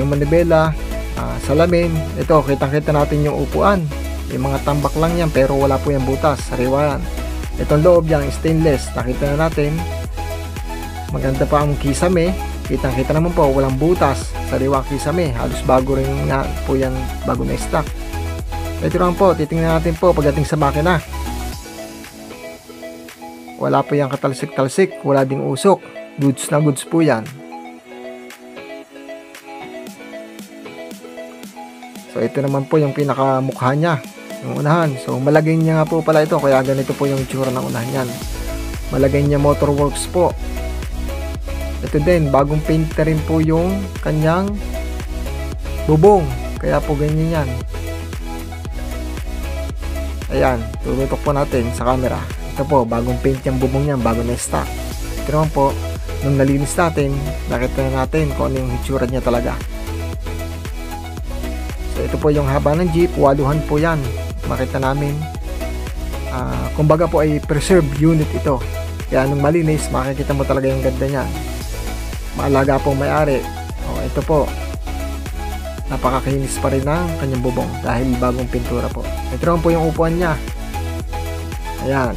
Yung manibela, salamin, ito kitang-kita natin yung upuan. Yung mga tambak lang yan pero wala po yung butas, sariwa yan. Itong loob yan, stainless, nakita na natin. Maganda pa ang kisame, kitang-kita naman po, walang butas, sariwa kisame, halos bago rin nga po yan, bago na stock. Ito lang po, titingnan natin po pagdating sa makina. Wala po yung katalsik-talsik, wala ding usok, goods na goods po yan. So ito naman po yung pinakamukha niya, yung unahan. So malagay niya nga po pala ito, kaya ganito po yung itsura ng unahan yan. Malagay niya Motorworks po. Ito din, bagong paint na rin po yung kanyang bubong, kaya po ganyan yan. Ayan, tututok po natin sa camera. Ito po, bagong paint yung bubong niyan, bago na stock. Ito naman po, nung nalinis natin, nakita na natin kung ano yung itsura niya talaga. So ito po yung haba ng jeep, waluhan po yan. Makita namin, kumbaga po ay preserve unit ito. Kaya nung malinis, makikita mo talaga yung ganda niya. Maalaga pong may-ari. Ito po, napakakinis pa rin ng kanyang bubong dahil bagong pintura po. Ito naman po yung upuan niya. Ayan.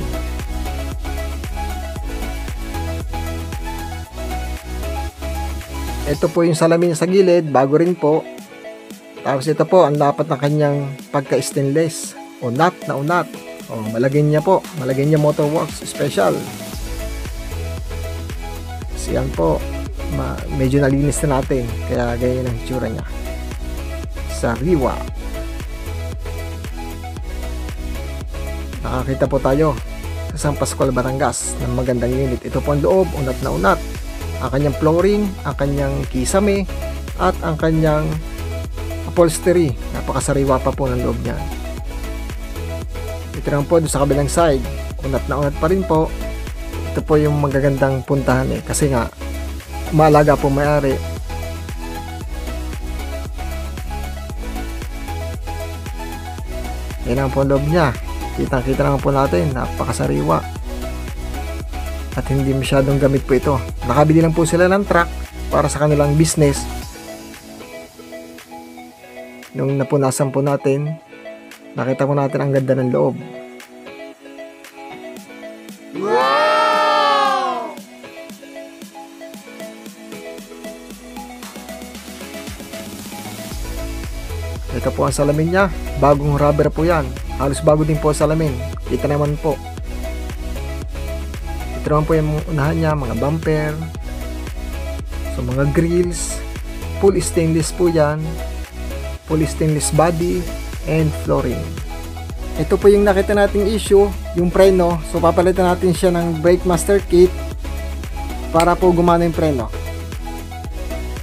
Ito po yung salamin sa gilid, bago rin po. Tapos ito po, ang dapat ng kanyang pagka-stainless. Unat na unat. Malagay niya po. Malagay niya Motorworks Special. Kasi yan po, medyo nalinis na natin. Kaya ganyan ang itsura niya. Sariwa. Nakakita po tayo sa San Pascual, Batangas ng magandang unit. Ito po ang loob, unat na unat. Ang kanyang flooring, ang kanyang kisame, at ang kanyang upholstery. Napakasariwa pa po ng loob niya. Ito naman po doon sa kabilang side, unat na unat pa rin po. Ito po yung magagandang puntahan kasi nga maalaga po may-ari. Yan ang po loob niya. Kitang-kita naman po natin, napakasariwa. At hindi masyadong gamit po ito. Nakabili lang po sila ng truck para sa kanilang business. Nung napunasan po natin, nakita po natin ang ganda ng loob. Wow! Ito po ang salamin niya. Bagong rubber po yan. Halos bago din po ang salamin. Kita naman po. Ito naman po yung unahan niya, mga bumper. So mga grills. Full stainless po yan. Full stainless body and flooring. Ito po yung nakita nating issue, yung preno. So papalitan natin siya ng brake master kit para po gumana yung preno.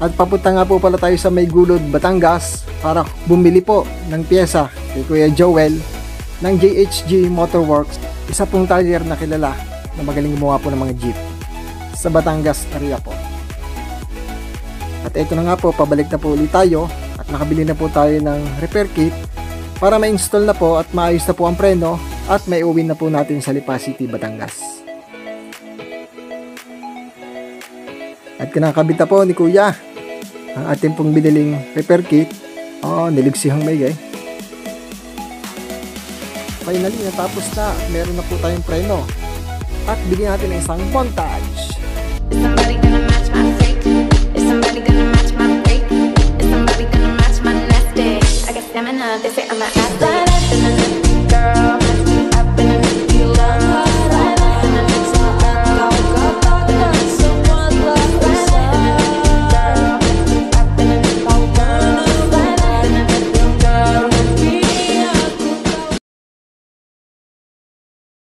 At papunta nga po pala tayo sa May Gulod, Batangas para bumili po ng pyesa kay Kuya Joel ng JHG Motorworks. Isa pong talier na kilala na magaling gumawa po ng mga jeep sa Batangas area po. At ito na nga po, pabalik na po ulit tayo at nakabili na po tayo ng repair kit para ma-install na po at maayos na po ang preno at may uwi na po natin sa Lipa City, Batangas. At kinakabit na po ni Kuya ang ating pong biniling repair kit. Niligsihang may gay. Finally, natapos na at meron na po tayong preno. At bigyan natin ng isang montage. Is somebody gonna match my freak? Is somebody gonna match my freak? Is somebody gonna match my nasty? I got stamina, they say I'm a nasty.